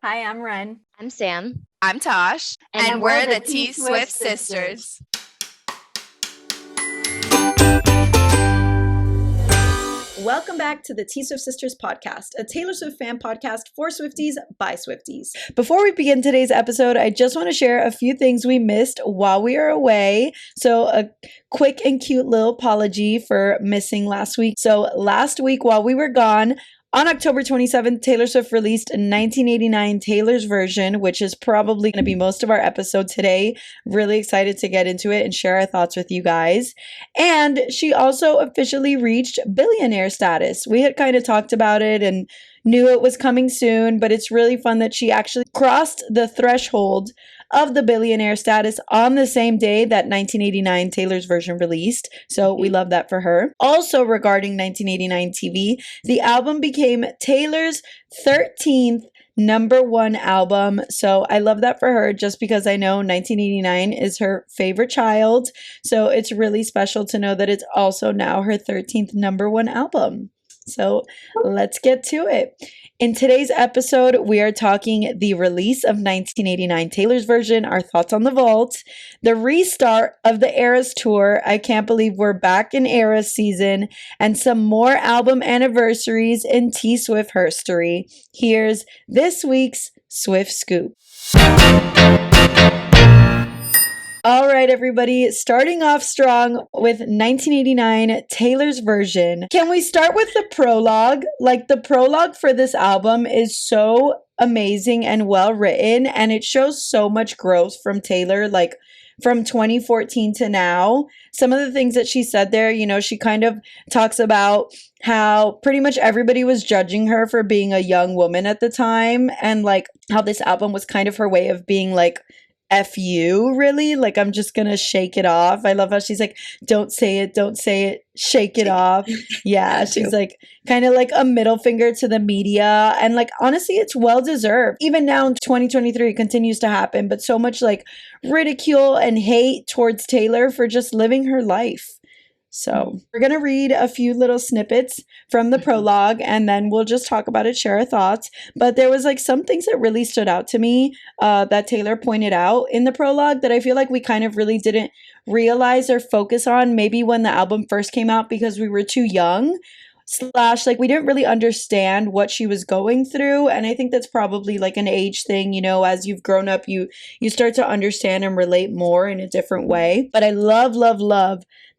Hi, I'm Ren. I'm Sam. I'm Tosh. And we're we're the the T T Swift Swift sisters. Welcome back to the T Swift Sisters podcast, a Taylor Swift fan podcast for Swifties by Swifties. Before we begin today's episode, I just want to share a few things we missed while we were away. So a quick and cute little apology for missing last week. So last week while we were gone, on October 27th, Taylor Swift released a 1989 Taylor's version, which is probably going to be most of our episode today. Really excited to get into it and share our thoughts with you guys. And she also officially reached billionaire status. We had kind of talked about it and knew it was coming soon, but it's really fun that she actually crossed the threshold of the billionaire status on the same day that 1989 Taylor's version released. So we love that for her. Also regarding 1989 TV, the album became Taylor's 13th number one album. So I love that for her just because I know 1989 is her favorite child. So it's really special to know that it's also now her 13th number one album. So let's get to it. In today's episode, we are talking the release of 1989 Taylor's version, our thoughts on the vault, the restart of the Eras tour. I can't believe we're back in Eras season, and some more album anniversaries in T Swift HERstory. Here's this week's Swift Scoop. All right, everybody, starting off strong with 1989 Taylor's version. Can we start with the prologue? Like, the prologue for this album is so amazing and well written, and it shows so much growth from Taylor, like from 2014 to now. Some of the things that she said there, you know, she kind of talks about how pretty much everybody was judging her for being a young woman at the time, and like how this album was kind of her way of being like, F you, really? Like, I'm just gonna shake it off. I love how she's like, don't say it, shake it off. Yeah, she's like, kind of like a middle finger to the media. And like, honestly, it's well deserved. Even now in 2023, it continues to happen, but so much like ridicule and hate towards Taylor for just living her life. So we're going to read a few little snippets from the prologue and then we'll just talk about it, share our thoughts. But there was like some things that really stood out to me that Taylor pointed out in the prologue that I feel like we kind of really didn't realize or focus on maybe when the album first came out because we were too young. Slash, like, we didn't really understand what she was going through. And I think that's probably like an age thing, you know, as you've grown up, you start to understand and relate more in a different way. But I love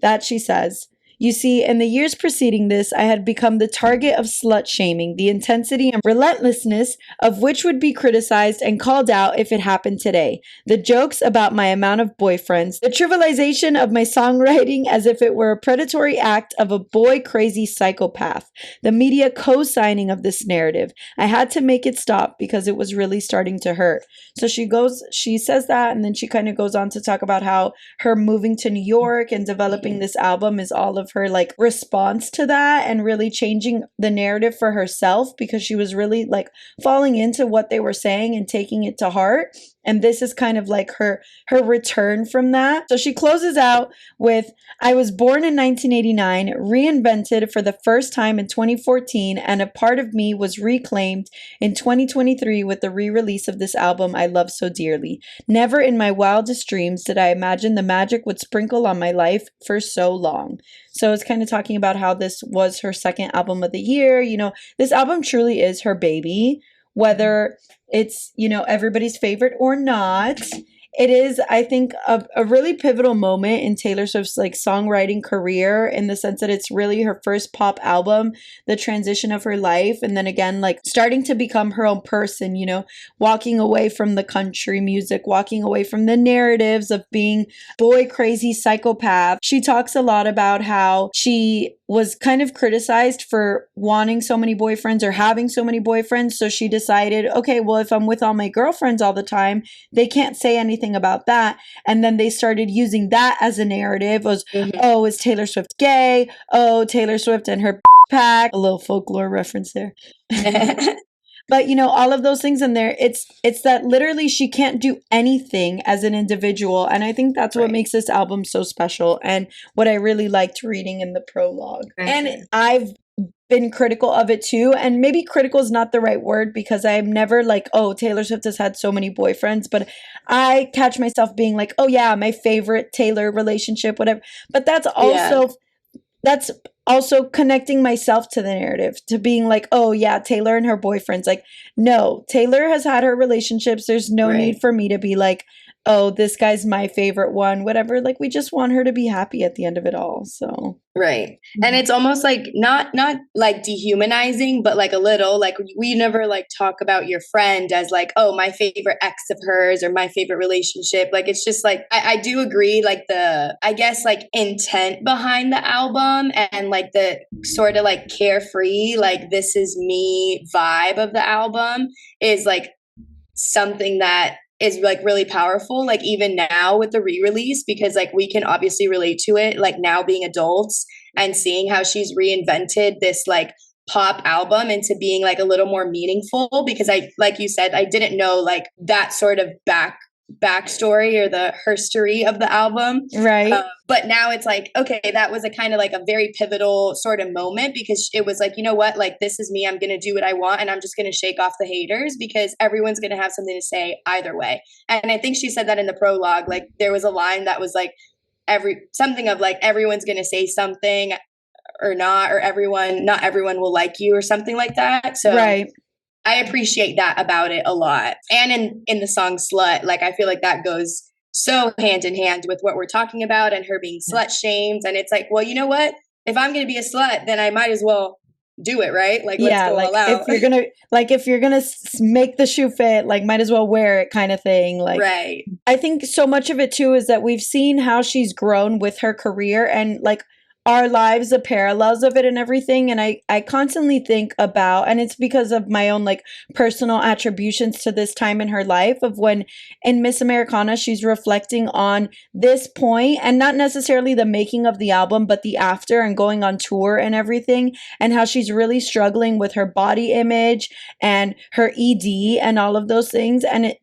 that she says, you see, in the years preceding this, I had become the target of slut shaming, the intensity and relentlessness of which would be criticized and called out if it happened today. The jokes about my amount of boyfriends, the trivialization of my songwriting as if it were a predatory act of a boy-crazy psychopath, the media co-signing of this narrative. I had to make it stop because it was really starting to hurt. So she says that, and then she kind of goes on to talk about how her moving to New York and developing this album is all of her like response to that and really changing the narrative for herself because she was really like falling into what they were saying and taking it to heart. And this is kind of like her return from that. So she closes out with, I was born in 1989, reinvented for the first time in 2014, and a part of me was reclaimed in 2023 with the re-release of this album I love so dearly. Never in my wildest dreams did I imagine the magic would sprinkle on my life for so long. So it's kind of talking about how this was her second album of the year. You know, this album truly is her baby, whether it's, you know, everybody's favorite or not. It is, I think, a really pivotal moment in Taylor Swift's like songwriting career in the sense that it's really her first pop album, the transition of her life. And then again, like starting to become her own person, you know, walking away from the country music, walking away from the narratives of being boy crazy psychopath. She talks a lot about how she was kind of criticized for wanting so many boyfriends or having so many boyfriends. So she decided, okay, well, if I'm with all my girlfriends all the time, they can't say anything about that. And then they started using that as a narrative was, oh, is Taylor Swift gay? Oh, Taylor Swift and her pack. A little folklore reference there. But all of those things in there, it's that literally she can't do anything as an individual. And I think that's what Right. makes this album so special and what I really liked reading in the prologue. For And sure. I've been critical of it too. And maybe critical is not the right word because I'm never like, oh, Taylor Swift has had so many boyfriends, but I catch myself being like, oh yeah, my favorite Taylor relationship, whatever. But Yeah. that's also connecting myself to the narrative, to being like, oh yeah, Taylor and her boyfriends. Like, no, Taylor has had her relationships. There's no need Right. for me to be like, oh, this guy's my favorite one, whatever. Like, we just want her to be happy at the end of it all. So, Right. And it's almost like not like dehumanizing, but like a little like we never like talk about your friend as like, oh, my favorite ex of hers or my favorite relationship. Like it's just like I do agree, like the I guess like intent behind the album and like the sort of like carefree, like this is me vibe of the album is like something that is like really powerful, like even now with the re-release, because like we can obviously relate to it like now being adults and seeing how she's reinvented this like pop album into being like a little more meaningful, because I like you said I didn't know like that sort of backstory or the herstory of the album. right. But now it's like, okay, that was a kind of like a very pivotal sort of moment because it was like, you know what, like this is me, I'm going to do what I want and I'm just going to shake off the haters because everyone's going to have something to say either way. And I think she said that in the prologue, like there was a line that was like something of like everyone's going to say something or not, or not everyone will like you or something like that. So Right. I appreciate that about it a lot. And in the song Slut, like I feel like that goes so hand in hand with what we're talking about and her being slut shamed. And it's like, well, you know what? If I'm going to be a slut, then I might as well do it, right? Like let's Yeah, go like all out. if you're gonna make the shoe fit, like might as well wear it, kind of thing. Like, Right. I think so much of it too is that we've seen how she's grown with her career and like our lives, the parallels of it and everything. And I constantly think about, and it's because of my own like personal attributions to this time in her life of when in Miss Americana, she's reflecting on this point and not necessarily the making of the album, but the after and going on tour and everything, and how she's really struggling with her body image and her ED and all of those things. And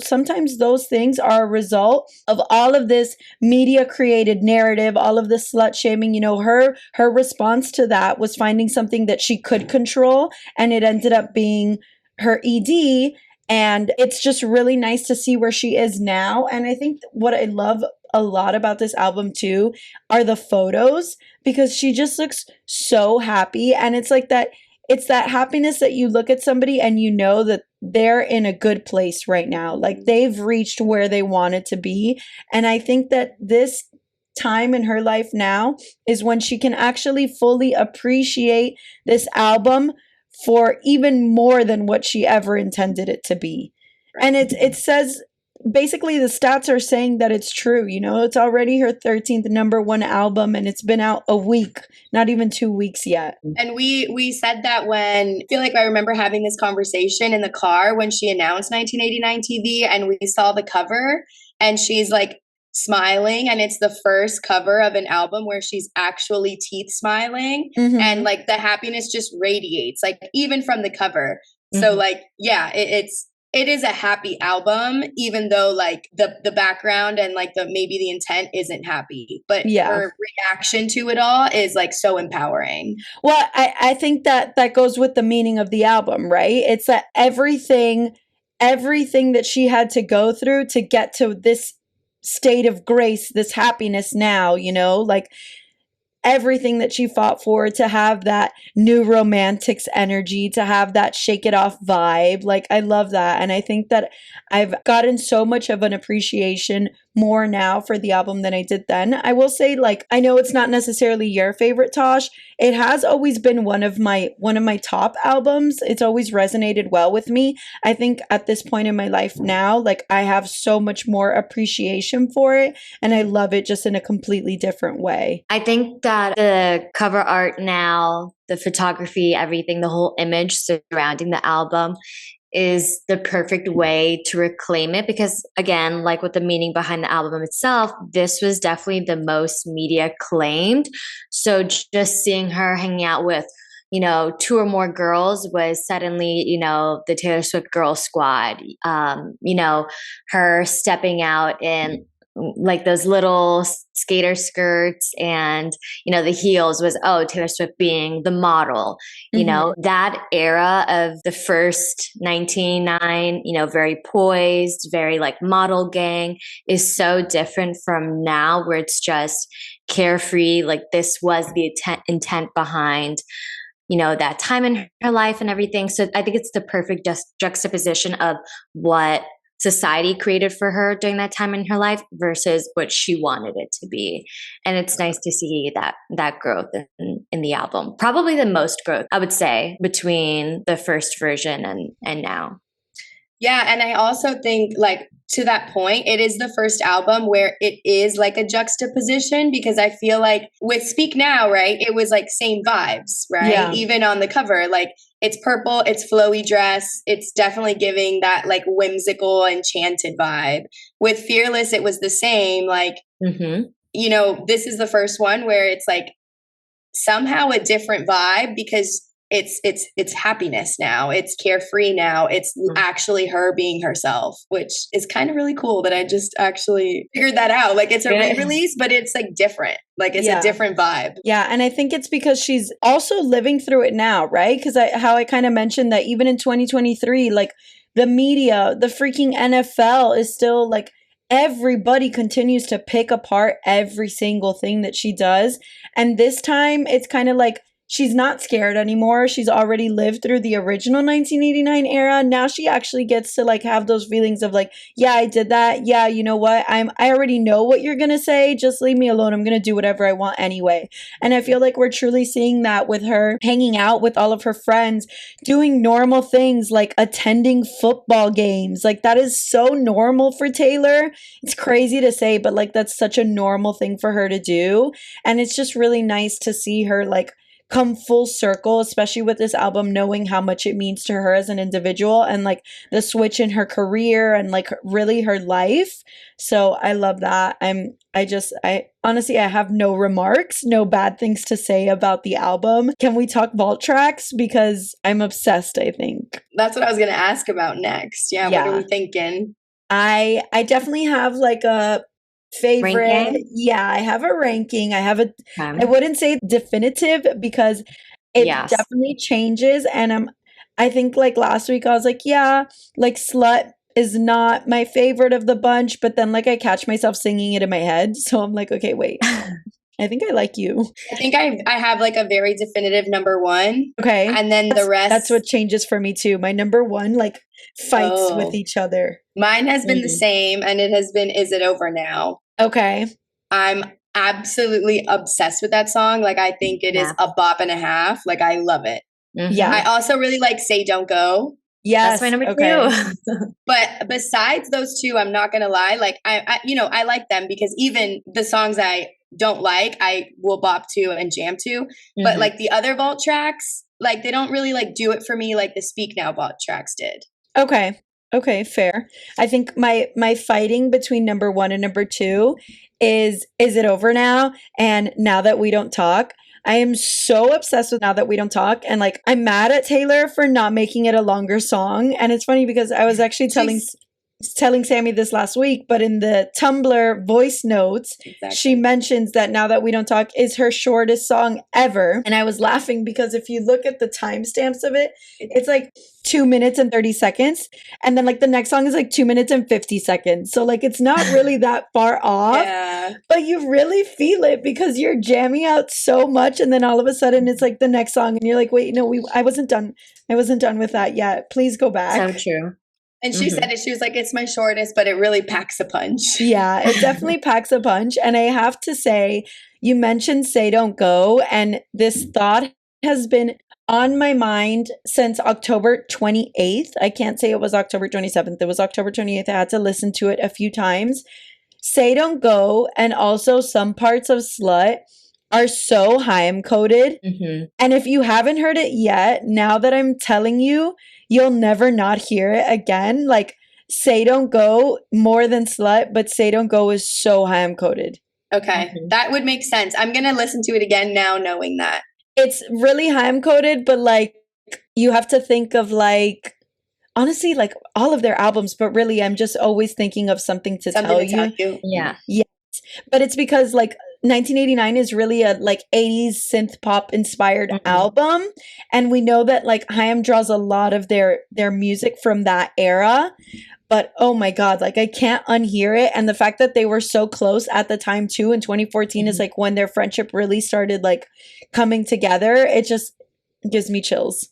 sometimes those things are a result of all of this media created narrative, all of the slut shaming. Her response to that was finding something that she could control, and it ended up being her ED. And it's just really nice to see where she is now. And I think what I love a lot about this album too are the photos, because she just looks so happy. And it's that happiness that you look at somebody and you know that they're in a good place right now. Like they've reached where they wanted to be. And I think that this time in her life now is when she can actually fully appreciate this album for even more than what she ever intended it to be. And it says basically the stats are saying that it's true. It's already her 13th number one album and it's been out a week, not even 2 weeks yet. And we said that when I feel like I remember having this conversation in the car when she announced 1989 TV and we saw the cover and she's like smiling, and it's the first cover of an album where she's actually teeth smiling, and like the happiness just radiates like even from the cover. So like yeah, it is a happy album, even though like the background and like the maybe the intent isn't happy, but her reaction to it all is like so empowering. Well, I think that goes with the meaning of the album, right? It's that everything that she had to go through to get to this state of grace, this happiness now, like everything that she fought for, to have that new romantics energy, to have that shake it off vibe. Like I love that. And I think that I've gotten so much of an appreciation more now for the album than I did then. I will say, like, I know it's not necessarily your favorite, Tosh. It has always been one of my top albums. It's always resonated well with me. I think at this point in my life now, like I have so much more appreciation for it and I love it just in a completely different way. I think that the cover art now, the photography, everything, the whole image surrounding the album is the perfect way to reclaim it, because again, like with the meaning behind the album itself, this was definitely the most media claimed. So just seeing her hanging out with two or more girls was suddenly, the Taylor Swift Girl Squad. Her stepping out in like those little skater skirts and the heels was Taylor Swift being the model. That era of the first 1999, very poised, very like model gang is so different from now where it's just carefree. Like this was the intent behind that time in her life and everything. So I think it's the perfect juxtaposition of what society created for her during that time in her life versus what she wanted it to be. And it's nice to see that growth in the album. Probably the most growth, I would say, between the first version and now. Yeah, and I also think, like, to that point, it is the first album where it is like a juxtaposition, because I feel like with Speak Now, right, it was like same vibes, right? Yeah. Even on the cover, like it's purple, it's flowy dress, it's definitely giving that like whimsical, enchanted vibe. With Fearless, it was the same, like, this is the first one where it's like somehow a different vibe, because it's happiness now. It's carefree now. It's actually her being herself, which is kind of really cool that I just actually figured that out. Like it's a re-release, but it's like different. Like it's a different vibe. Yeah. And I think it's because she's also living through it now, right? Because how I kind of mentioned that even in 2023, like the media, the freaking NFL is still like, everybody continues to pick apart every single thing that she does. And this time it's kind of like, she's not scared anymore. She's already lived through the original 1989 era. Now she actually gets to like have those feelings of like, yeah, I did that. Yeah, you know what? I already know what you're going to say. Just leave me alone. I'm going to do whatever I want anyway. And I feel like we're truly seeing that with her hanging out with all of her friends, doing normal things like attending football games. Like that is so normal for Taylor. It's crazy to say, but like that's such a normal thing for her to do. And it's just really nice to see her like come full circle, especially with this album, knowing how much it means to her as an individual and like the switch in her career and like really her life. So I love that. I honestly, I have no remarks, no bad things to say about the album. Can we talk vault tracks? Because I'm obsessed, I think. That's what I was going to ask about next. Yeah. What are we thinking? I definitely have like a favorite ranking? Yeah, I have a ranking. I wouldn't say definitive because it definitely changes, and I think like last week I was like, yeah, like Slut is not my favorite of the bunch, but then like I catch myself singing it in my head, so I'm like, okay, wait, I think I like you. I think I have like a very definitive number one. Okay. And then the rest. That's what changes for me too. My number one like fights with each other. Mine has been the same, and it has been Is It Over Now? Okay. I'm absolutely obsessed with that song. Like I think it is a bop and a half. Like I love it. Yeah. I also really like Say Don't Go. Yes. That's my number two. But besides those two, I'm not going to lie. Like I like them because even the songs I don't like, I will bop to and jam to. But like the other vault tracks, like they don't really like do it for me like the Speak Now vault tracks did. Okay, fair. I think my fighting between number one and number two is It Over Now? And Now That We Don't Talk. I am so obsessed with Now That We Don't Talk. And like, I'm mad at Taylor for not making it a longer song. And it's funny because I was actually telling Sammy this last week, but in the Tumblr voice notes, she mentions that Now That We Don't Talk is her shortest song ever. And I was laughing because if you look at the timestamps of it, it's like 2 minutes and 30 seconds. And then like the next song is like 2 minutes and 50 seconds. So like it's not really that far off, but you really feel it because you're jamming out so much. And then all of a sudden it's like the next song and you're like, wait, no, I wasn't done. I wasn't done with that yet. Please go back. So true. And she said it, she was like, it's my shortest, but it really packs a punch. Yeah, it definitely packs a punch. And I have to say, you mentioned Say Don't Go, and this thought has been on my mind since October 28th. I can't say it was October 27th. It was October 28th. I had to listen to it a few times. Say Don't Go, and also some parts of Slut are so Haim coded. And if you haven't heard it yet, now that I'm telling you, you'll never not hear it again. Like Say Don't Go more than Slut, but Say Don't Go is so Haim coded. Okay, that would make sense. I'm going to listen to it again now knowing that. It's really Haim coded, but like you have to think of like honestly like all of their albums, but really I'm just always thinking of something to Something tell to tell you. you. Yeah. Yes. But it's because like 1989 is really a like 80s synth pop inspired album, and we know that like Haim draws a lot of their music from that era. But oh my god, like I can't unhear it, and the fact that they were so close at the time too in 2014 is like when their friendship really started like coming together. It just gives me chills.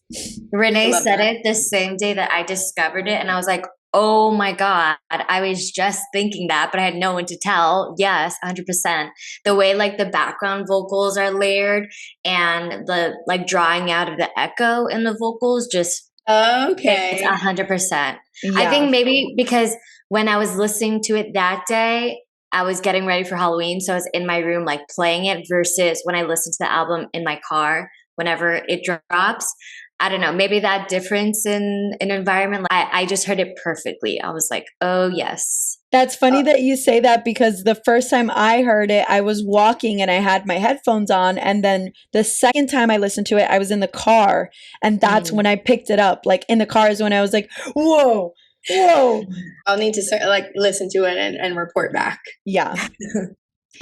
Renee love said that. it the same day that I discovered it, and I was like, oh my God, I was just thinking that, but I had no one to tell. Yes, 100%. The way like the background vocals are layered and the like drawing out of the echo in the vocals just it's Okay. 100%. I Yeah. think maybe because when I was listening to it that day, I was getting ready for Halloween, so I was in my room like playing it versus when I listened to the album in my car whenever it drops. I don't know, maybe that difference in an environment. I just heard it perfectly. I was like, oh yes. That's funny that you say that because the first time I heard it, I was walking and I had my headphones on. And then the second time I listened to it, I was in the car. And that's when I picked it up. Like in the car is when I was like, whoa, whoa. I'll need to start, like listen to it and report back. Yeah.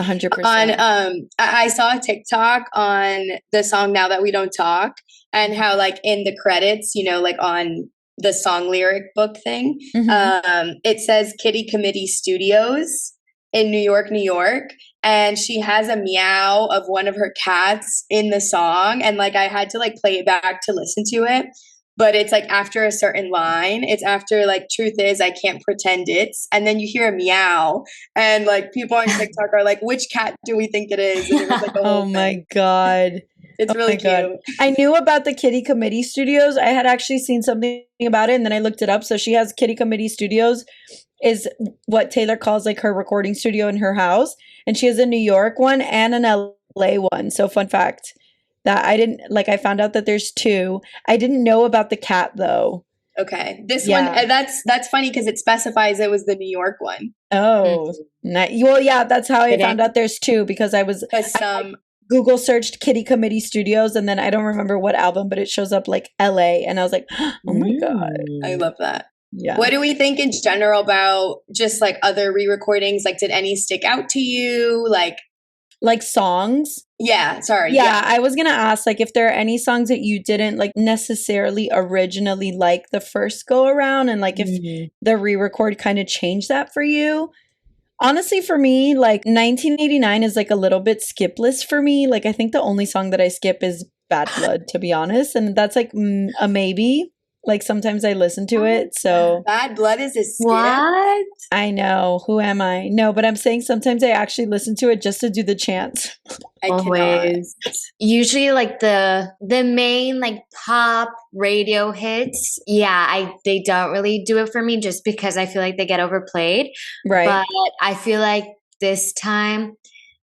100%. I saw a TikTok on the song Now That We Don't Talk, and how like in the credits, you know, like on the song lyric book thing, it says Kitty Committee Studios in New York, New York. And she has a meow of one of her cats in the song. And like I had to like play it back to listen to it. But it's like after a certain line, it's after like truth is I can't pretend it's, and then you hear a meow, and like people on TikTok are like, which cat do we think it is? And it was like a whole Oh my thing. God. It's really cute. I knew about the Kitty Committee Studios. I had actually seen something about it and then I looked it up. So she has Kitty Committee Studios is what Taylor calls like her recording studio in her house. And she has a New York one and an LA one. So fun fact that I didn't like I found out that there's two. I didn't know about the cat though. Okay, this Yeah. one that's funny because it specifies it was the New York one. Oh, well, yeah, that's how I Did found it? out there's two because I Google searched Kitty Committee Studios and then I don't remember what album, but it shows up like LA and I was like, oh my God. I love that. Yeah. What do we think in general about just like other re-recordings? Like, did any stick out to you? Like songs? Yeah, sorry. Yeah, I was gonna ask like if there are any songs that you didn't like necessarily originally like the first go around and like if the re-record kind of changed that for you. Honestly, for me, like 1989 is like a little bit skip list for me. Like I think the only song that I skip is Bad Blood, to be honest, and that's like a maybe. Like sometimes I listen to it, so Bad Blood is a skip. What? I know. Who am I? No, but I'm saying sometimes I actually listen to it just to do the chants. I cannot. Always. Usually like the main like pop radio hits, they don't really do it for me just because I feel like they get overplayed. Right. But I feel like this time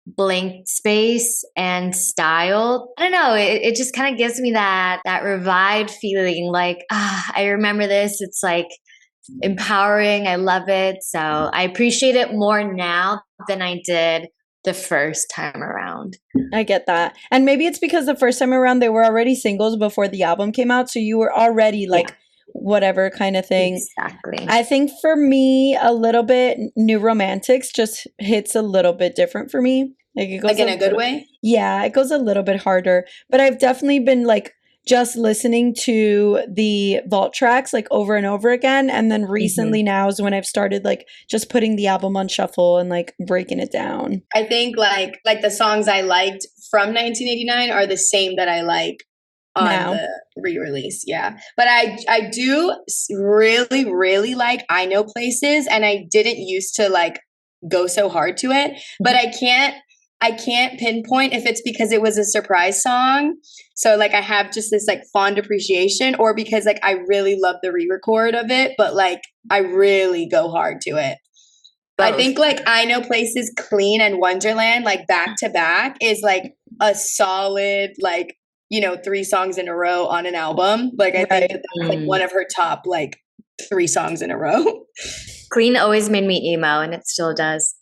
Blank Space and Style, I don't know, it just kind of gives me that revived feeling like I remember this. It's like empowering. I love it. So I appreciate it more now than I did the first time around. I get that. And maybe it's because the first time around they were already singles before the album came out. So you were already like whatever kind of thing. Exactly. I think for me, a little bit New Romantics just hits a little bit different for me. Like it goes Like in a good way? Yeah, it goes a little bit harder. But I've definitely been like just listening to the vault tracks like over and over again. And then recently now is when I've started like just putting the album on shuffle and like breaking it down. I think like the songs I liked from 1989 are the same that I like on the re-release. Yeah. But I do really, really like I Know Places, and I didn't used to like go so hard to it, but I can't pinpoint if it's because it was a surprise song. So like I have just this like fond appreciation, or because like I really love the re-record of it, but like I really go hard to it. Both. I think like I Know Places, Clean, and Wonderland like back to back is like a solid like, you know, 3 songs in a row on an album. Like I think that's like one of her top like 3 songs in a row. Clean always made me emo, and it still does.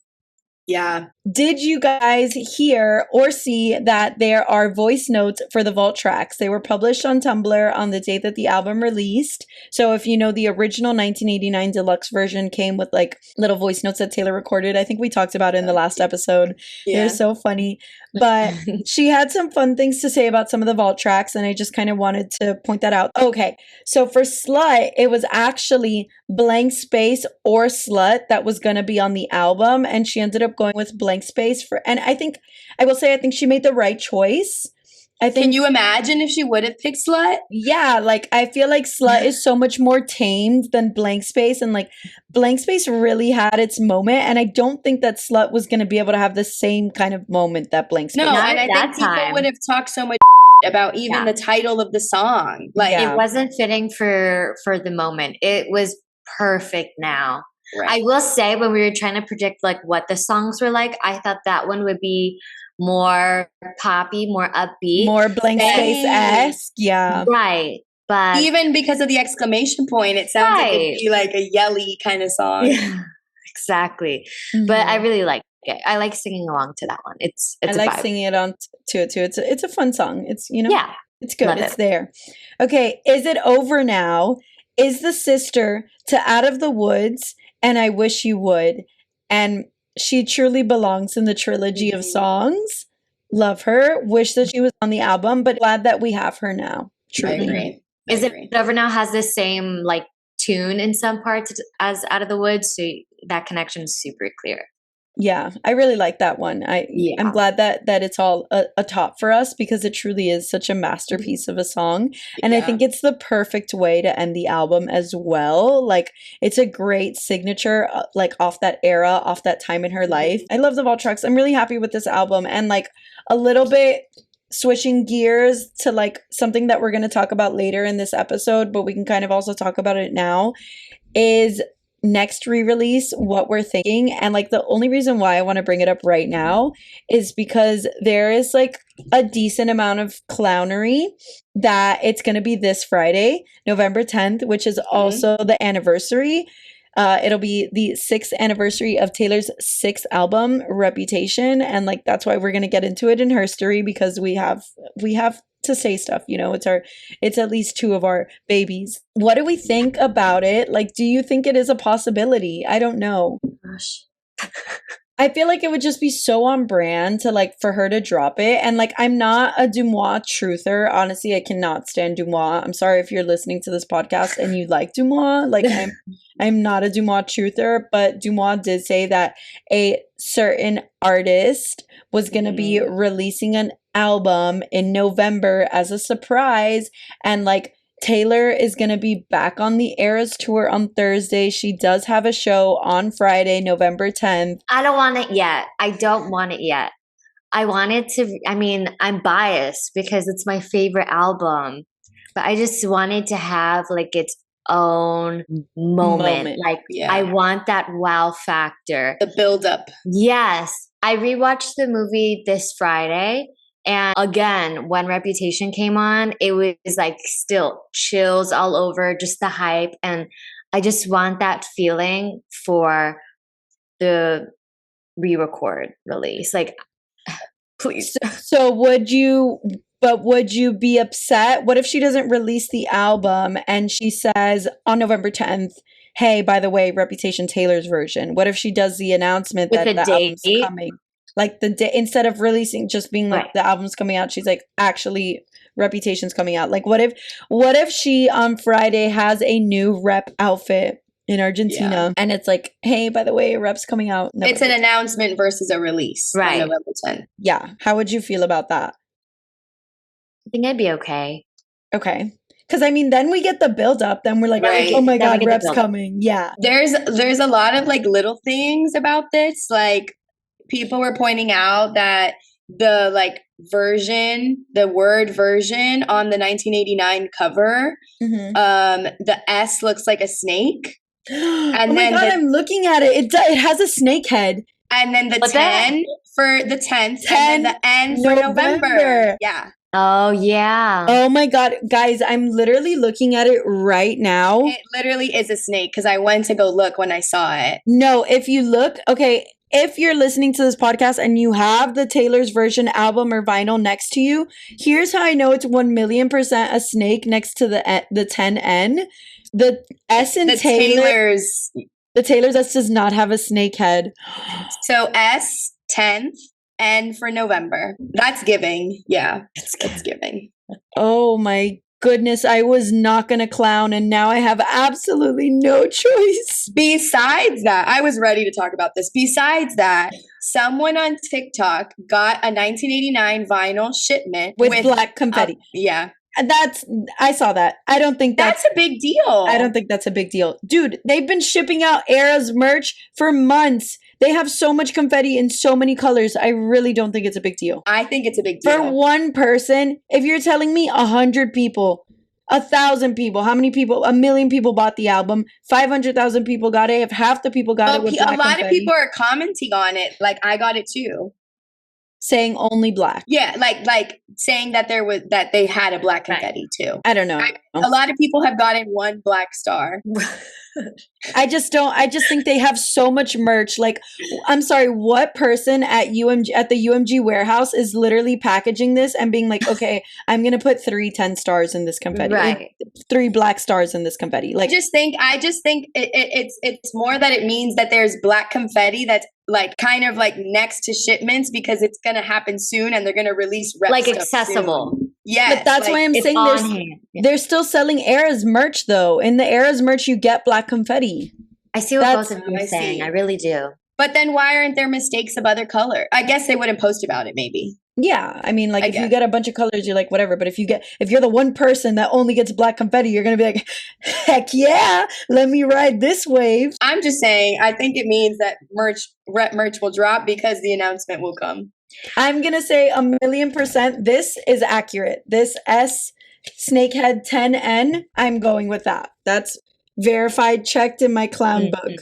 Yeah. Did you guys hear or see that there are voice notes for the vault tracks? They were published on Tumblr on the date that the album released. So if you know, the original 1989 deluxe version came with like little voice notes that Taylor recorded. I think we talked about it in the last episode. Yeah. They're so funny. But she had some fun things to say about some of the vault tracks, and I just kind of wanted to point that out. Okay, so for Slut, it was actually Blank Space or Slut that was going to be on the album, and she ended up going with Blank Space and I think she made the right choice. I think. Can you imagine if she would have picked Slut? Yeah, like I feel like Slut is so much more tamed than Blank Space, and like Blank Space really had its moment, and I don't think that Slut was going to be able to have the same kind of moment that Blank Space. No, Not and I at think that people would have talked so much about even the title of the song. Like Yeah. It wasn't fitting for the moment. It was perfect now. Right. I will say, when we were trying to predict like what the songs were like, I thought that one would be more poppy, more upbeat, more Blank Space-esque. Yeah. right. But even because of the exclamation point, it sounds like it'd be like a yelly kind of song. Yeah, exactly. But I really like it. I like singing along to that one. It's I like a vibe. singing it on to it too. It's a fun song. It's, you know, Yeah, it's good. love It's it. there. Okay, Is It Over Now is the sister to Out of the Woods and I Wish You Would, and she truly belongs in the trilogy of songs. Love her. Wish that she was on the album, but glad that we have her now. Truly. I agree. Is It Over Now has the same like tune in some parts as Out of the Woods, so that connection is super clear. Yeah, I really like that one. I'm glad that it's all a top for us, because it truly is such a masterpiece of a song. And I think it's the perfect way to end the album as well. Like, it's a great signature, like off that era, off that time in her life. I love the vault tracks. I'm really happy with this album. And like a little bit switching gears to like something that we're going to talk about later in this episode, but we can kind of also talk about it now, is next re-release, what we're thinking. And like the only reason why I want to bring it up right now is because there is like a decent amount of clownery that it's going to be this Friday, November 10th, which is also the anniversary. It'll be the 6th anniversary of Taylor's 6th album, Reputation, and like that's why we're going to get into it in HERstory, because we have to say stuff, you know. It's at least 2 of our babies. What do we think about it? Like, do you think it is a possibility? I don't know. Gosh. I feel like it would just be so on brand to like for her to drop it. And like, I'm not a Dumois truther. Honestly, I cannot stand Dumois. I'm sorry if you're listening to this podcast and you like Dumois. Like, I'm not a Dumois truther, but Dumois did say that a certain artist was going to be releasing an album in November as a surprise, and like Taylor is going to be back on the Eras tour on Thursday. She does have a show on Friday, November 10th. I don't want it yet. I don't want it yet. I want it to, I mean, I'm biased because it's my favorite album, but I just wanted to have like its own moment. Like, I want that wow factor. The build up. Yes. I rewatched the movie this Friday. And again, when Reputation came on, it was like still chills all over, just the hype. And I just want that feeling for the re-record release. Like, please. So would you be upset? What if she doesn't release the album and she says on November 10th, hey, by the way, Reputation Taylor's version? What if she does the announcement with that the date? album's coming? Like the day, instead of releasing, just being like the album's coming out, she's like, actually, Reputation's coming out. Like, what if she on Friday has a new rep outfit in Argentina and it's like, hey, by the way, rep's coming out. It's an announcement versus a release on November 10th. Yeah. How would you feel about that? I think I'd be okay. Okay. Because I mean, then we get the build up. Then we're like, oh my God, rep's coming. Yeah. There's a lot of like little things about this. Like, people were pointing out that the like version, the word version on the 1989 cover, the S looks like a snake. And oh my God, I'm looking at it. It has a snake head. And then the 10 for the 10th, and then the N for November. Yeah. Oh, yeah. Oh my God. Guys, I'm literally looking at it right now. It literally is a snake because I went to go look when I saw it. No, if you look, okay, if you're listening to this podcast and you have the Taylor's version album or vinyl next to you, here's how I know it's 1,000,000% a snake next to the 10N. The S in The Taylor's S does not have a snake head. So S 10th, N for November. That's giving. Yeah, it's giving. Oh my goodness, I was not going to clown and now I have absolutely no choice. Besides that, I was ready to talk about this. Besides that, someone on TikTok got a 1989 vinyl shipment with black confetti. Yeah. I saw that. I don't think that's a big deal. I don't think that's a big deal. Dude, they've been shipping out Era's merch for months. They have so much confetti in so many colors. I really don't think it's a big deal. I think it's a big deal. For one person, if you're telling me 100 people, 1,000 people, how many people? 1,000,000 people bought the album. 500,000 people got it. If half the people got it with black a lot confetti, of people are commenting on it. Like, I got it too. Saying only black. Yeah, like saying that they had a black confetti too. I don't know. A lot of people have gotten one black star. I just think they have so much merch. Like, I'm sorry, what person at the UMG warehouse is literally packaging this and being like, okay, I'm gonna put 3 10 stars in this confetti, right? 3 black stars in this confetti. Like, I just think it's more that it means that there's black confetti that's like kind of like next to shipments because it's gonna happen soon and they're gonna release rep like stuff accessible. Soon. Yes, but that's why I'm saying they're still selling Era's merch though. In the Era's merch, you get black confetti. I see what both of you are saying. I really do. But then why aren't there mistakes of other color? I guess they wouldn't post about it, maybe. Yeah, I mean, like, if you get a bunch of colors, you're like, whatever. But if you're the one person that only gets black confetti, you're gonna be like, heck yeah, let me ride this wave. I'm just saying, I think it means that rep merch will drop because the announcement will come. I'm gonna say 1,000,000% this is accurate. This S Snakehead 10N, I'm going with that. That's verified, checked in my clown book.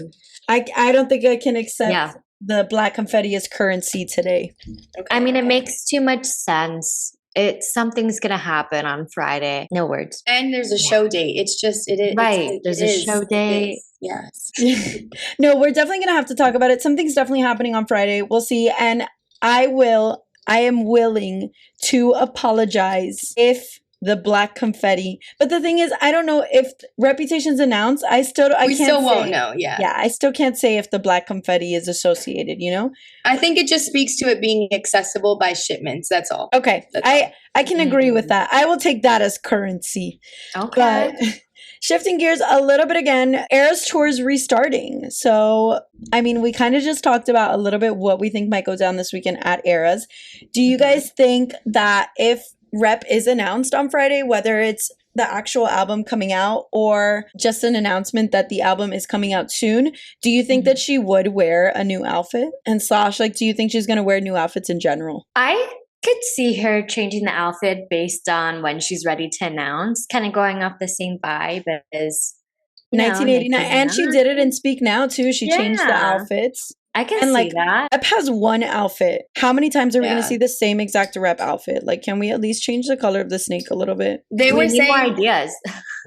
I don't think I can accept the black confetti as currency today. Okay. I mean, it makes too much sense. Something's gonna happen on Friday. No words. And there's a show date. It's just it is right. There's a show date. Yes. No, we're definitely gonna have to talk about it. Something's definitely happening on Friday. We'll see. And I am willing to apologize if the black confetti. But the thing is, I don't know if Reputation's announced. We still won't know. Yeah. Yeah, I still can't say if the black confetti is associated, you know? I think it just speaks to it being accessible by shipments. That's all. Okay. I can agree with that. I will take that as currency. Okay. But shifting gears a little bit again, Eras Tour is restarting. So, I mean, we kind of just talked about a little bit what we think might go down this weekend at Eras. Do you guys think that if Rep is announced on Friday, whether it's the actual album coming out or just an announcement that the album is coming out soon, do you think that she would wear a new outfit? And / like, do you think she's going to wear new outfits in general? I could see her changing the outfit based on when she's ready to announce, kind of going off the same vibe as 1989. And she did it in Speak Now too. She changed the outfits. I can see that. Rep has one outfit. How many times are we going to see the same exact Rep outfit? Like, can we at least change the color of the snake a little bit? They were saying more ideas.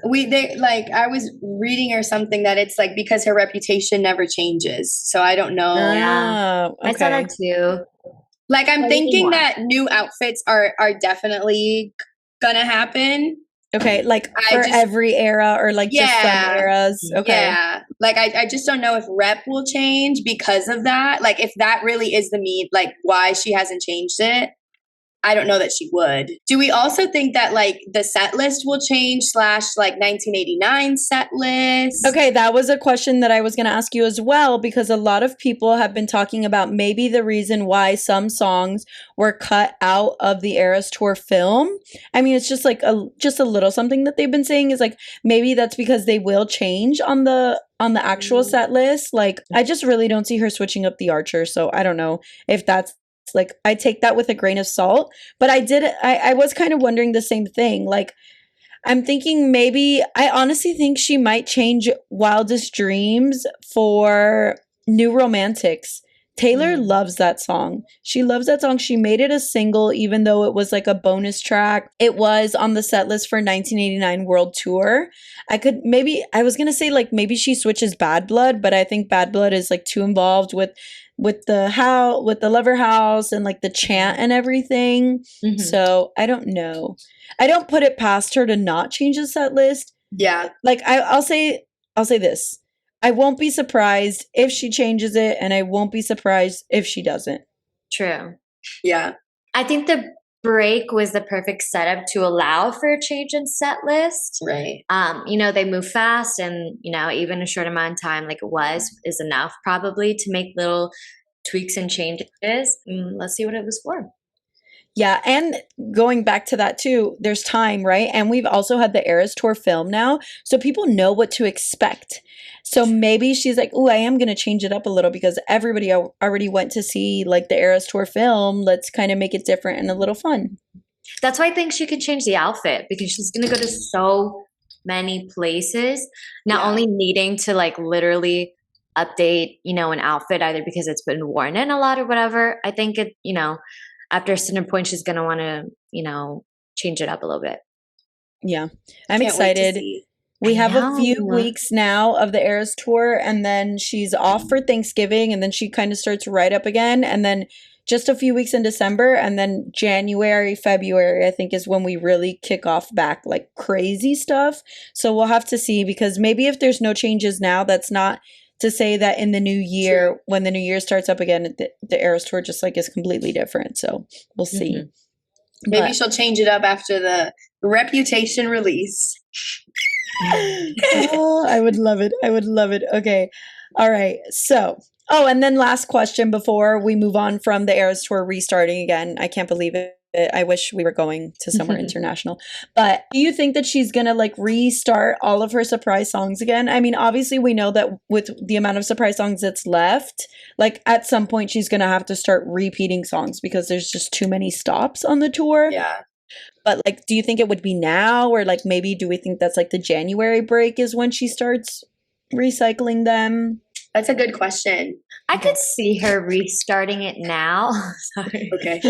I was reading or something that it's like because her reputation never changes. So I don't know. Yeah, I saw that too. Like, I'm thinking that new outfits are definitely gonna happen. Okay, like for every era or like just some eras. Okay. Yeah. Like I just don't know if Rep will change because of that. Like if that really is the mean, like why she hasn't changed it. I don't know that she would. Do we also think that like the set list will change / like 1989 set list? Okay, that was a question that I was going to ask you as well, because a lot of people have been talking about maybe the reason why some songs were cut out of the Eras Tour film. I mean, it's just like a little something that they've been saying is like maybe that's because they will change on the actual set list. Like I just really don't see her switching up the Archer, so I don't know if that's like, I take that with a grain of salt, but I was kind of wondering the same thing. Like, I'm thinking I honestly think she might change Wildest Dreams for New Romantics. Taylor loves that song. She loves that song. She made it a single, even though it was like a bonus track. It was on the set list for 1989 World Tour. I was gonna say like maybe she switches Bad Blood, but I think Bad Blood is like too involved with the Lover House and like the chant and everything. Mhm. So I don't know. I don't put it past her to not change the set list. Yeah. Like I'll say this. I won't be surprised if she changes it, and I won't be surprised if she doesn't. True. Yeah. I think the break was the perfect setup to allow for a change in set list. Right. They move fast, and even a short amount of time like it is enough probably to make little tweaks and changes. Let's see what it was for. Yeah, and going back to that too, there's time, right? And we've also had the Eras Tour film now, so people know what to expect. So maybe she's like, "Oh, I am going to change it up a little because everybody already went to see like the Eras Tour film. Let's kind of make it different and a little fun." That's why I think she could change the outfit, because she's going to go to so many places, not only needing to like literally update, an outfit either because it's been worn in a lot or whatever. I think after a certain point, she's going to want to, change it up a little bit. Yeah, I'm Can't wait to excited. see. We I have a few know. weeks now of the Eras Tour, and then she's off for Thanksgiving, and then she kind of starts right up again, and then just a few weeks in December, and then January, February, I think is when we really kick off back like crazy stuff. So we'll have to see, because maybe if there's no changes now, that's not to say that in the new year, True. when the new year starts up again, the Eras Tour just like is completely different. So we'll see. Mhm. Maybe But- she'll change it up after the Reputation release. Oh, I would love it. I would love it. Okay. All right. So, and then last question before we move on from the Eras Tour restarting again. I can't believe it. I wish we were going to somewhere international. But do you think that she's going to like restart all of her surprise songs again? I mean, obviously we know that with the amount of surprise songs that's left, like at some point she's going to have to start repeating songs because there's just too many stops on the tour. Yeah. But like, do you think it would be now, or like maybe do we think that's like the January break is when she starts recycling them? That's a good question. I could see her restarting it now. Sorry. Okay.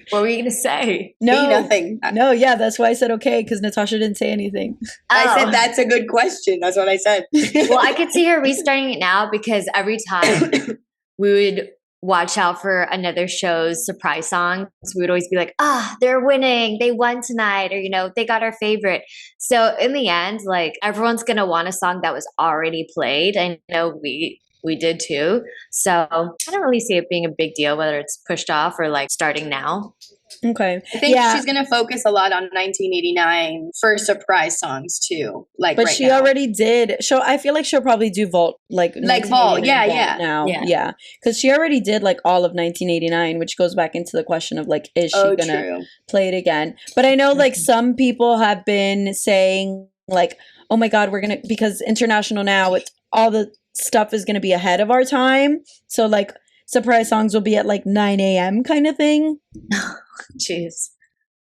What were you going to say? Me, nothing. No, yeah, that's why I said okay, because Natasha didn't say anything. I said that's a good question. That's what I said. Well, I could see her restarting it now because every time we would watch out for another show's surprise songs, we would always be like, they're winning. They won tonight. Or, they got our favorite. So in the end, like everyone's going to want a song that was already played. I know we did too. So I don't really see it being a big deal, whether it's pushed off or like starting now. Okay. I think she's going to focus a lot on 1989 for surprise songs too. Like, but right she now. already did. So I feel like she'll probably do Vault, like Vault. 1989 Yeah, Vault now. Yeah. Yeah. Because she already did like all of 1989, which goes back into the question of like, is she going to play it again? But I know like some people have been saying like, oh my God, we're going to, because international now with all the stuff is going to be ahead of our time. So like surprise songs will be at like 9 a.m. kind of thing. Jeez.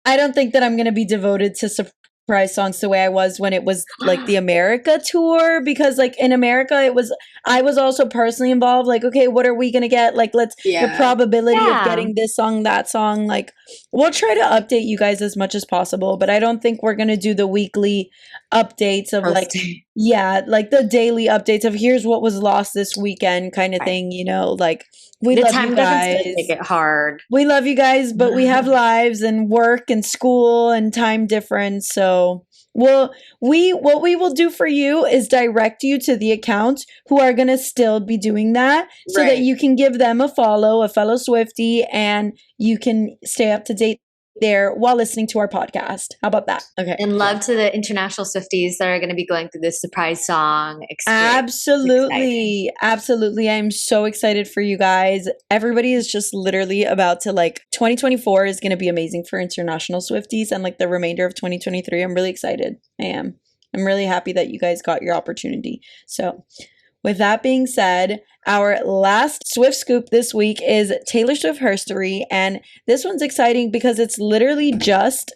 I don't think that I'm going to be devoted to surprise songs the way I was when it was like the America tour, because like in America I was also personally involved, like, okay, what are we going to get? Like, the probability of getting this song, that song, like we'll try to update you guys as much as possible, but I don't think we're going to do the weekly updates of like the daily updates of here's what was lost this weekend kind of thing, like we love you guys. Make it hard. We love you guys, but we have lives and work and school and time difference. So what we will do for you is direct you to the accounts who are going to still be doing that, so that you can give them a follow, a fellow Swiftie, and you can stay up to date there while listening to our podcast. How about that? Okay. And love to the international Swifties that are going to be going through this surprise song experience. Absolutely. I'm so excited for you guys. Everybody is just literally about to 2024 is going to be amazing for international Swifties, and the remainder of 2023. I'm really excited. I'm really happy that you guys got your opportunity. So with that being said, our last Swift scoop this week is Taylor Swift HERstory, and this one's exciting because it's literally just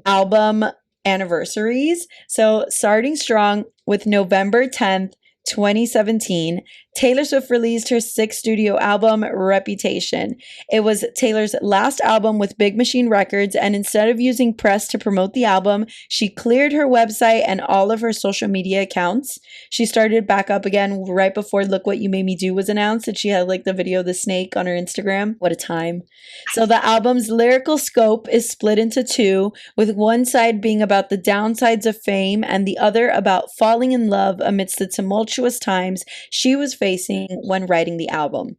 album anniversaries. So starting strong with November 10th, 2017, Taylor Swift released her 6th studio album, Reputation. It was Taylor's last album with Big Machine Records, and instead of using press to promote the album, she cleared her website and all of her social media accounts. She started back up again right before Look What You Made Me Do was announced, and she had like the video of the snake on her Instagram. What a time. So the album's lyrical scope is split into two, with one side being about the downsides of fame and the other about falling in love amidst the tumultuous times she was facing when writing the album.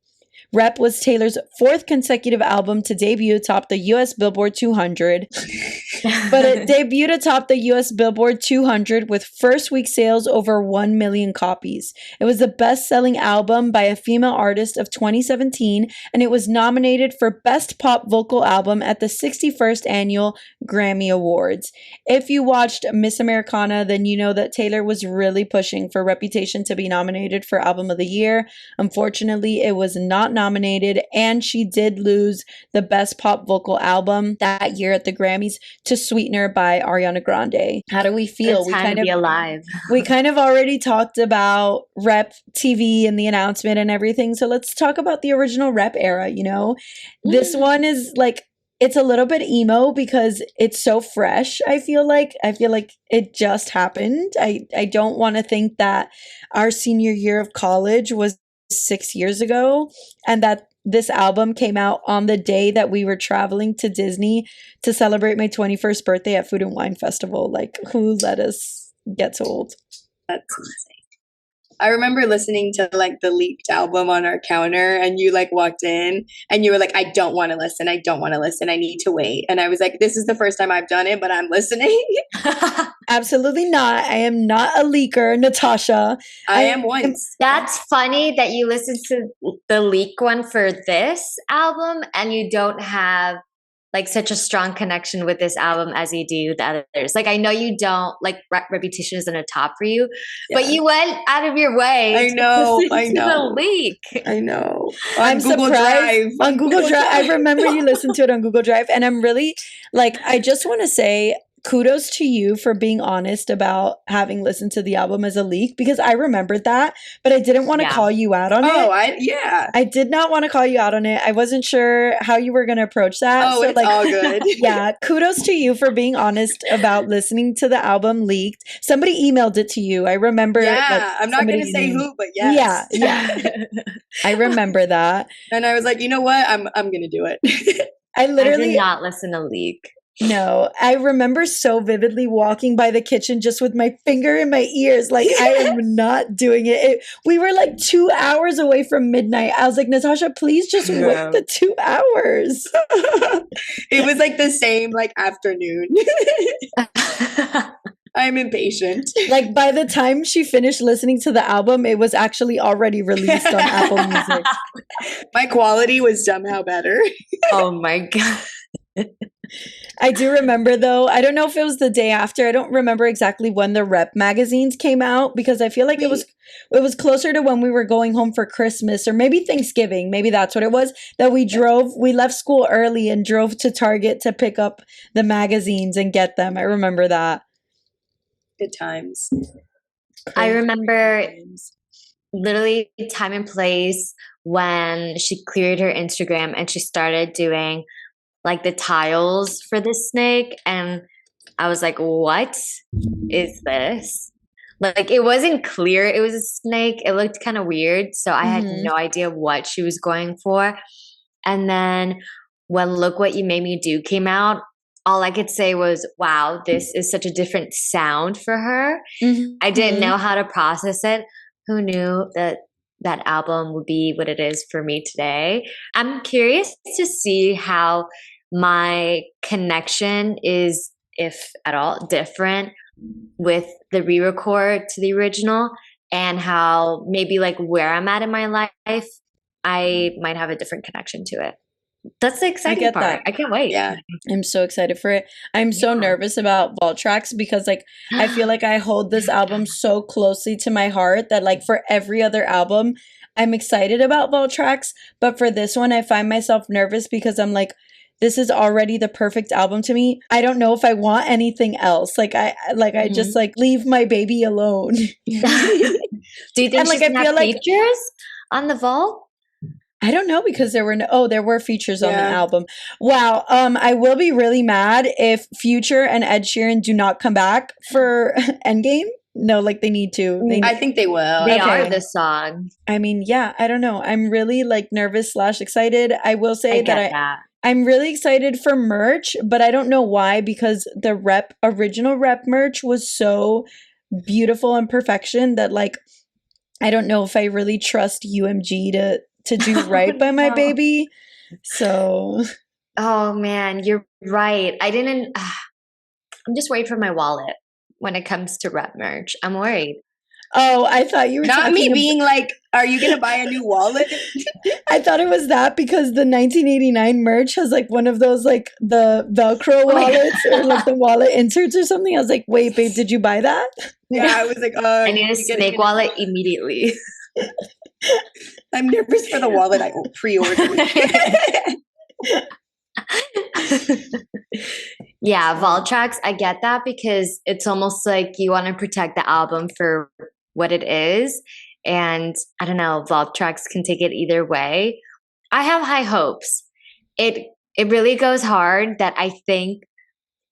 Rep was Taylor's 4th consecutive album to debut atop the US Billboard 200, but it debuted atop the US Billboard 200 with first week sales over 1 million copies. It was the best-selling album by a female artist of 2017, and it was nominated for Best Pop Vocal Album at the 61st Annual Grammy Awards. If you watched Miss Americana, then you know that Taylor was really pushing for Reputation to be nominated for Album of the Year. Unfortunately, it was not nominated, and she did lose the Best Pop Vocal Album that year at the Grammys to Sweetener by Ariana Grande. How do we feel? We kind of be alive. We kind of already talked about Rep TV and the announcement and everything, so let's talk about the original Rep era, you know? This one is like, it's a little bit emo because it's so fresh. I feel like it just happened. I don't want to think that our senior year of college was 6 years ago and that this album came out on the day that we were traveling to Disney to celebrate my 21st birthday at Food and Wine Festival. Like, who let us get so old? That's insane. I remember listening to like the leaked album on our counter, and you like walked in and you were like, I don't want to listen. I don't want to listen. I need to wait. And I was like, this is the first time I've done it, but I'm listening. Absolutely not. I am not a leaker, Natasha. I am once. That's funny that you listened to the leak one for this album and you don't have like such a strong connection with this album as you do the others. Like, I know you don't like Reputation isn't a top for you, but you went out of your way. I know. To the leak. I know. I'm Google Drive. On Google Drive. I remember you listened to it on Google Drive, and I'm really like, I just want to say kudos to you for being honest about having listened to the album as a leak, because I remembered that, but I didn't want to call you out on it. I did not want to call you out on it. I wasn't sure how you were going to approach that. Oh, so, it's like, all good. Yeah, kudos to you for being honest about listening to the album leaked. Somebody emailed it to you. I remember. Yeah, like, I'm not going to say who, but yes. Yeah. I remember that. And I was like, you know what? I'm going to do it. I did not listen to leak. No, I remember so vividly walking by the kitchen just with my finger in my ears. Like, I am not doing it. We were like 2 hours away from midnight. I was like, Natasha, please just wait the 2 hours. It was like the same like afternoon. I'm impatient. Like, by the time she finished listening to the album, it was actually already released on Apple Music. My quality was somehow better. Oh my God. I do remember, though, I don't know if it was the day after. I don't remember exactly when the Rep magazines came out, because I feel like it was closer to when we were going home for Christmas, or maybe Thanksgiving. Maybe that's what it was, that we left school early and drove to Target to pick up the magazines and get them. I remember that. Good times. I remember literally time and place when she cleared her Instagram and she started doing like the tiles for the snake, and I was like, what is this? Like, it wasn't clear it was a snake. It looked kind of weird, so I had no idea what she was going for. And then when Look What You Made Me Do came out, all I could say was, wow, this is such a different sound for her. I didn't know how to process it. Who knew that album would be what it is for me today? I'm curious to see how my connection is, if at all, different with the re-record to the original, and how maybe like where I'm at in my life, I might have a different connection to it. That's the exciting part. I can't wait. Yeah. I'm so excited for it. I'm so nervous about Vault Tracks, because like I feel like I hold this album so closely to my heart that like for every other album, I'm excited about Vault Tracks, but for this one I find myself nervous because I'm like, this is already the perfect album to me. I don't know if I want anything else. Like I just like leave my baby alone. Do you think she's gonna have features? on the vault? I don't know because there were features on the Yeah. album. Wow. I will be really mad if Future and Ed Sheeran do not come back for Endgame. No, like they need to. I think they will. They Okay. are the song. I mean, yeah, I don't know. I'm really like nervous / excited. I will say I get that. I'm really excited for merch, but I don't know why because the original rep merch was so beautiful and perfection that like I don't know if I really trust UMG to do right by my no. baby. So Oh man, you're right. I'm just worried for my wallet when it comes to rep merch. I'm worried. oh, I thought you were Not talking me ab- being like, are you going to buy a new wallet? I thought it was that because the 1989 merch has like one of those like the Velcro wallets or like the wallet inserts or something. I was like, wait, babe, did you buy that? Yeah, I was like, I need a snake wallet immediately. I'm nervous for the wallet I pre-ordered. Yeah, vault tracks, I get that because it's almost like you want to protect the album for what it is. And I don't know, vault tracks can take it either way. I have high hopes. It really goes hard that I think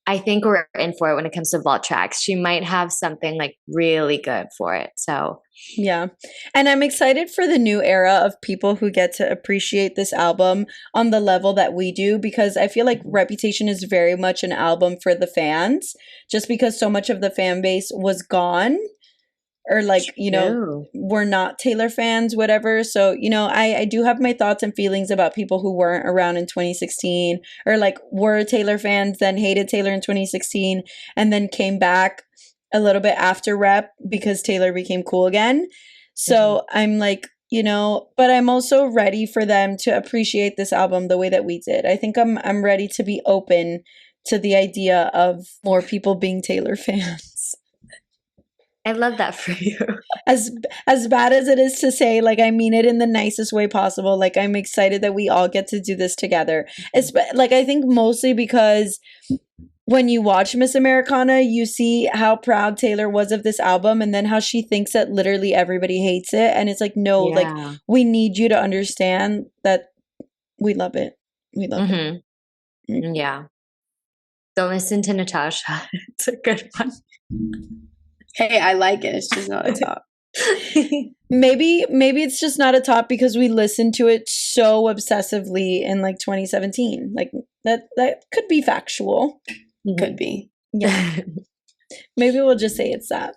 we're in for it when it comes to vault tracks. She might have something like really good for it. So Yeah. And I'm excited for the new era of people who get to appreciate this album on the level that we do because I feel like Reputation is very much an album for the fans just because so much of the fan base was gone or like, you know, we're not Taylor fans, whatever. So, you know, I do have my thoughts and feelings about people who weren't around in 2016 or like were Taylor fans, then hated Taylor in 2016 and then came back a little bit after Rep because Taylor became cool again. So I'm like, you know, but I'm also ready for them to appreciate this album the way that we did. I think I'm ready to be open to the idea of more people being Taylor fans. I love that for you. As bad as it is to say, like I mean it in the nicest way possible. Like I'm excited that we all get to do this together. It's like I think mostly because when you watch Miss Americana, you see how proud Taylor was of this album and then how she thinks that literally everybody hates it. And it's like, no, like we need you to understand that we love it. We love it. Yeah. Don't listen to Natasha. It's a good one. Hey, I like it. It's just not a top. Maybe it's just not a top because we listened to it so obsessively in like 2017. Like that could be factual. Could be. Yeah. Maybe we'll just say it's that.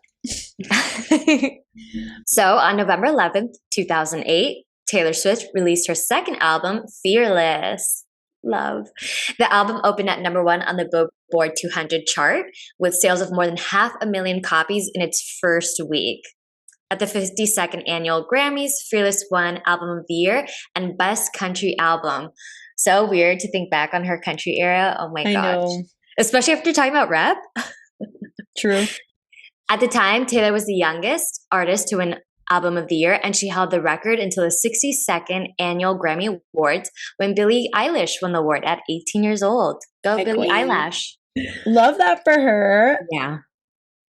So on November 11th, 2008, Taylor Swift released her second album, Fearless. Love. The album opened at #1 on the Billboard 200 chart with sales of more than 500,000 copies in its first week. At the 52nd annual Grammys, Fearless won Album of the Year and Best Country Album. So weird to think back on her country era. Oh my gosh. Know. Especially after talking about rap. True. At the time, Taylor was the youngest artist to win Album of the Year, and she held the record until the 62nd Annual Grammy Awards when Billie Eilish won the award at 18 years old. Go Billie Eilish. Love that for her. Yeah.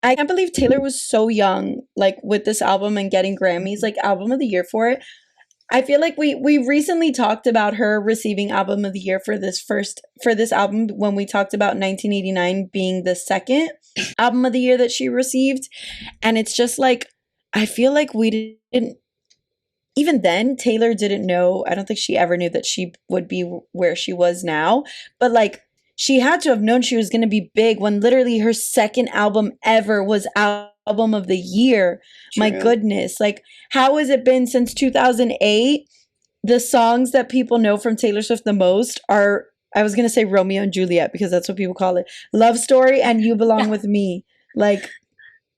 I can't believe Taylor was so young, like with this album and getting Grammys, like Album of the Year for it. I feel like we recently talked about her receiving Album of the Year for this album when we talked about 1989 being the second Album of the Year that she received. And it's just like, I feel like we didn't, even then, Taylor didn't know, I don't think she ever knew that she would be where she was now. But like, she had to have known she was going to be big when literally her second album ever was Album of the Year. True. My goodness. Like, how has it been since 2008? The songs that people know from Taylor Swift the most are, I was going to say Romeo and Juliet because that's what people call it. Love Story and You Belong With Me. Like,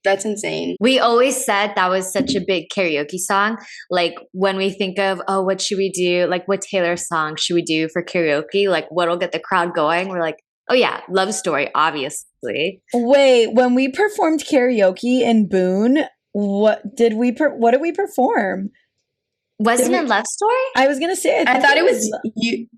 that's insane. We always said that was such a big karaoke song. Like when we think of, oh, what should we do? Like what Taylor song should we do for karaoke? Like what'll get the crowd going? We're like, oh yeah, Love Story, obviously. Wait, when we performed karaoke in Boone, what did we perform? Wasn't it Love Story? I was gonna say. I thought it was you.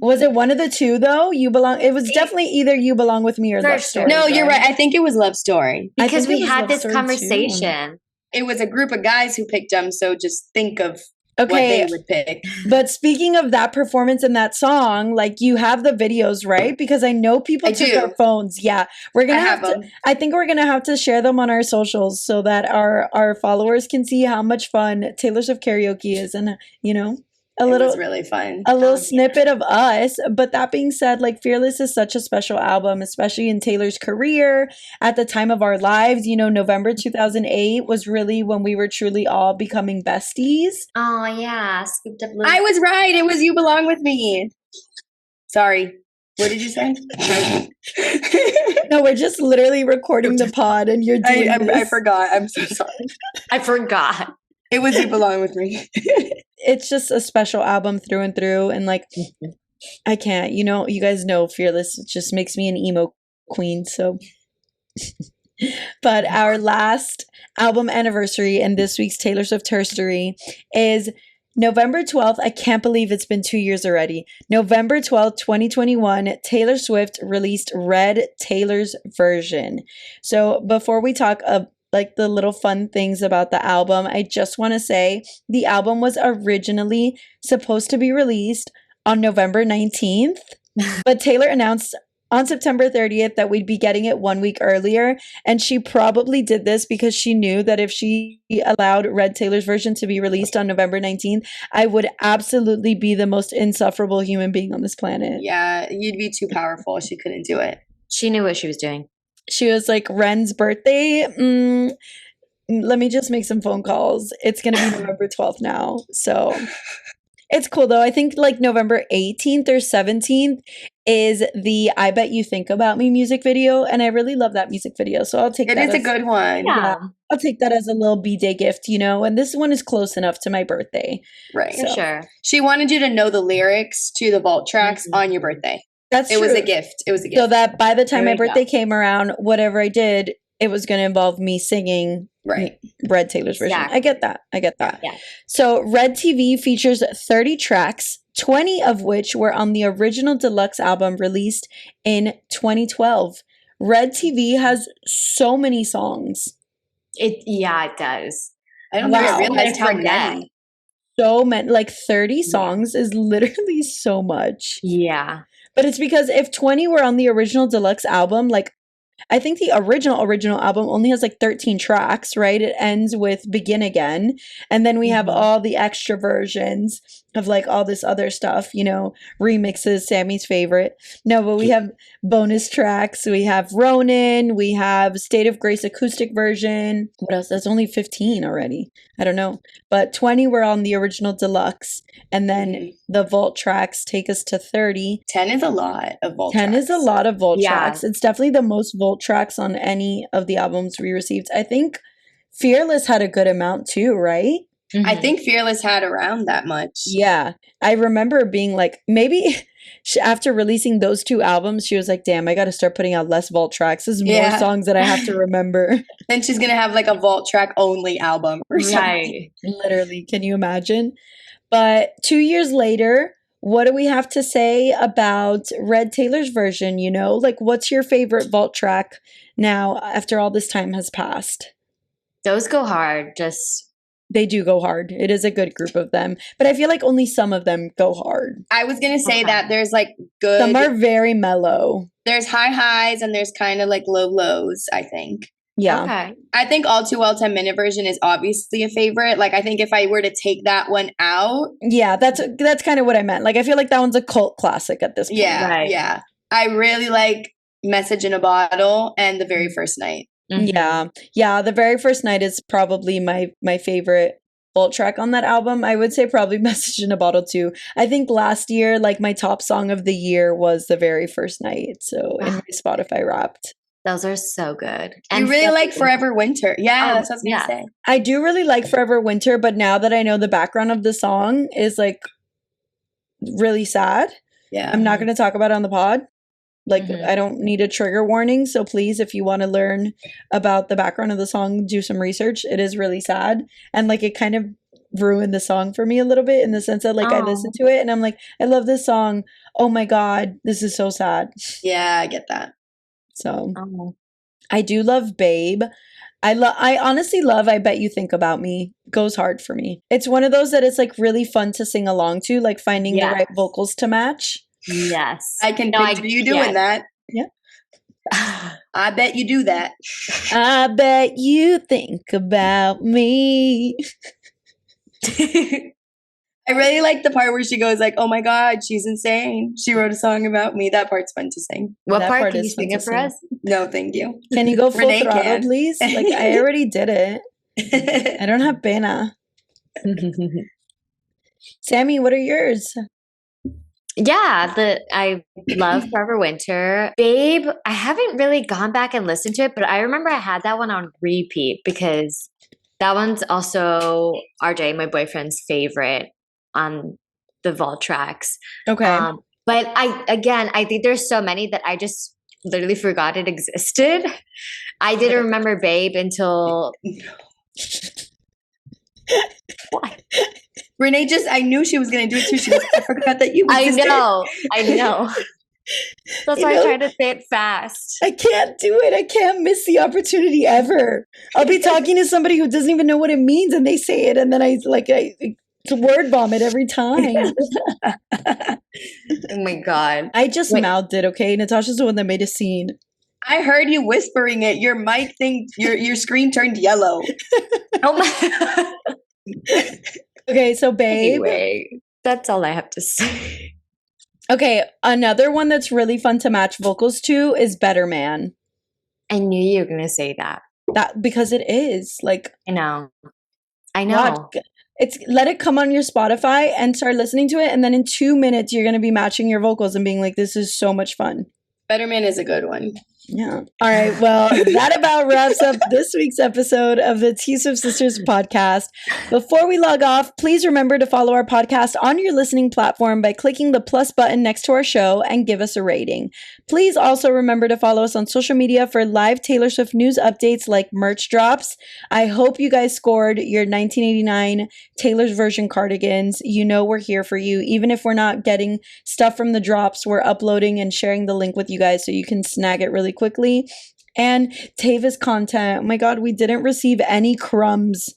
Was it one of the two though? You Belong. It was definitely either You Belong With Me or Love Story. No, you're right. I think it was Love Story because we had this conversation. It was a group of guys who picked them. So just think of what Okay, they would pick. but speaking of that performance and that song, like you have the videos, right? Because I know people I took do. their phones. Yeah, we're I gonna have have to. them. I think we're gonna have to share them on our socials so that our followers can see how much fun Taylor Swift karaoke is, and you know, a It little was really fun. a little Oh, yeah. snippet of us. But that being said, like Fearless is such a special album, especially in Taylor's career at the time of our lives. You know, November 2008 was really when we were truly all becoming besties. Oh yeah, scooped up. I was right. It was You Belong With Me. Sorry. What did you say? No, we're just literally recording the pod and you're doing I this. forgot. I'm so sorry. I forgot. It was You Belong With Me. It's just a special album through and through. And like, I can't, you know, you guys know Fearless just makes me an emo queen. So, but our last album anniversary and this week's Taylor Swift HERstory is November 12th. I can't believe it's been 2 years already. November 12th, 2021, Taylor Swift released Red Taylor's Version. So before we talk like the little fun things about the album, I just want to say the album was originally supposed to be released on November 19th, but Taylor announced on September 30th that we'd be getting it 1 week earlier. And she probably did this because she knew that if she allowed Red Taylor's Version to be released on November 19th, I would absolutely be the most insufferable human being on this planet. Yeah, you'd be too powerful. She couldn't do it. She knew what she was doing. She was like, Ren's birthday, let me just make some phone calls. It's going to be November 12th now. So it's cool though. I think like November 18th or 17th is the I Bet You Think About Me music video. And I really love that music video. So I'll take It that. is a good one. Yeah, I'll take that as a little B-Day gift, you know, and this one is close enough to my birthday. Right. for So, sure. She wanted you to know the lyrics to the vault tracks Mhm. on your birthday. That's It true. was a gift. It was a gift. So that by the time There my we birthday go. came around, whatever I did, it was going to involve me singing Right. Red Taylor's Version. Exactly. I get that. I get that. Yeah. So Red TV features 30 tracks, 20 of which were on the original deluxe album released in 2012. Red TV has so many songs. It does. I don't Wow. think I realized how Forget. many. So many, like 30 songs is literally so much. Yeah. But it's because if 20 were on the original deluxe album, like I think the original album only has like 13 tracks, right? It ends with Begin Again. And then we have Mhm. all the extra versions of like all this other stuff, you know, remixes, Sammy's favorite. No, but we have bonus tracks. We have Ronin. We have State of Grace acoustic version. What else? That's only 15 already. I don't know. But 20 were on the original deluxe. And then Mhm. the vault tracks take us to 30. 10 is a lot of vault 10 is a tracks. lot of vault Yeah. tracks. It's definitely the most vault tracks on any of the albums we received. I think Fearless had a good amount too, right? I Mhm. think Fearless had around that much. Yeah. I remember being like, maybe after releasing those two albums, she was like, damn, I got to start putting out less vault tracks. This is more Yeah. songs that I have to remember. Then she's going to have like a vault track only album or something. Right. Literally. Can you imagine? But 2 years later, what do we have to say about Red Taylor's Version? You know, like what's your favorite vault track now after all this time has passed? Those go hard. Just They do go hard. It is a good group of them, but I feel like only some of them go hard. I was going to say Okay. that there's like good, Some are very mellow. there's high highs and there's kind of like low lows, I think. Yeah. okay. I think All Too Well 10-minute version is obviously a favorite. Like I think if I were to take that one out, Yeah, that's kind of what I meant. Like I feel like that one's a cult classic at this point. yeah, Right. yeah. I really like Message in a Bottle and The Very First Night. Mhm. Yeah. Yeah, The Very First Night is probably my favorite vault track on that album. I would say probably Message in a Bottle too. I think last year like my top song of the year was The Very First Night. So in my Spotify Wrapped. Those are so good. You really like Stephanie- Forever Winter. Yeah, Oh, that's what I was going to yeah. say. I do really like Forever Winter, but now that I know the background of the song is like really sad. Yeah. I'm not going to talk about it on the pod. Like, Mhm. I don't need a trigger warning. So please, if you want to learn about the background of the song, do some research. It is really sad. And like, it kind of ruined the song for me a little bit in the sense that like I listened to it and I'm like, I love this song. Oh my God, this is so sad. Yeah, I get that. So Oh. I do love Babe. I honestly love I Bet You Think About Me. Goes hard for me. It's one of those that it's like really fun to sing along to, like finding the right vocals to match. Yes. I can picture you doing that. Yeah. I bet you do that. I bet you think about me. I really like the part where she goes like, "Oh my God, she's insane. She wrote a song about me." That part's fun to sing. What That part part can you is fun sing to it for sing. us? No, thank you. Can you go full Renee throttle, can. please? Like I already did it. I don't have pena. Sammy, what are yours? Yeah, I love Forever Winter. Babe, I haven't really gone back and listened to it, but I remember I had that one on repeat because that one's also RJ, my boyfriend's favorite on the vault tracks. Okay. But I think there's so many that I just literally forgot it existed. I didn't remember Babe until what? Renee I knew she was going to do it too. She was, I forgot that you I existed. I know. That's why I tried to say it fast. I can't do it. I can't miss the opportunity ever. I'll be talking to somebody who doesn't even know what it means and they say it and then I it's a word vomit every time. Oh my God. I just mouthed it, okay? Natasha's the one that made a scene. I heard you whispering it. Your mic thing, your screen turned yellow. Oh my. Okay, so Babe. Anyway, that's all I have to say. Okay, another one that's really fun to match vocals to is Better Man. I knew you were going to say that. That because it is like I know. God, it's let it come on your Spotify and start listening to it and then in 2 minutes you're going to be matching your vocals and being like this is so much fun. Better Man is a good one. Yeah. All right. Well, that about wraps up this week's episode of the T Swift Sisters podcast. Before we log off, please remember to follow our podcast on your listening platform by clicking the plus button next to our show and give us a rating. Please also remember to follow us on social media for live Taylor Swift news updates like merch drops. I hope you guys scored your 1989 Taylor's version cardigans. You know we're here for you. Even if we're not getting stuff from the drops, we're uploading and sharing the link with you guys so you can snag it really quickly. And Tavis content. Oh my God, we didn't receive any crumbs.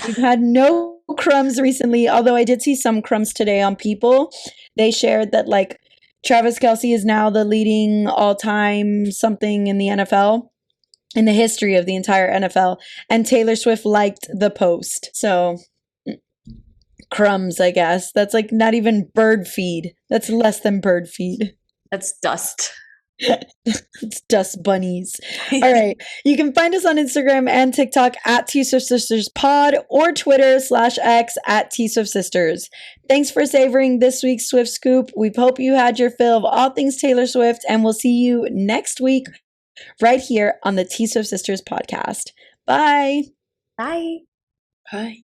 We've had no crumbs recently, although I did see some crumbs today on People. They shared that like Travis Kelce is now the leading all-time something in the NFL, in the history of the entire NFL, and Taylor Swift liked the post. So crumbs, I guess. That's like not even bird feed. That's less than bird feed. That's dust. It's dust bunnies. All right. You can find us on Instagram and TikTok at T Swift Sisters Pod or Twitter/X at T Swift Sisters. Thanks for savoring this week's Swift Scoop. We hope you had your fill of all things Taylor Swift, and we'll see you next week right here on the T Swift Sisters podcast. Bye. Bye. Bye.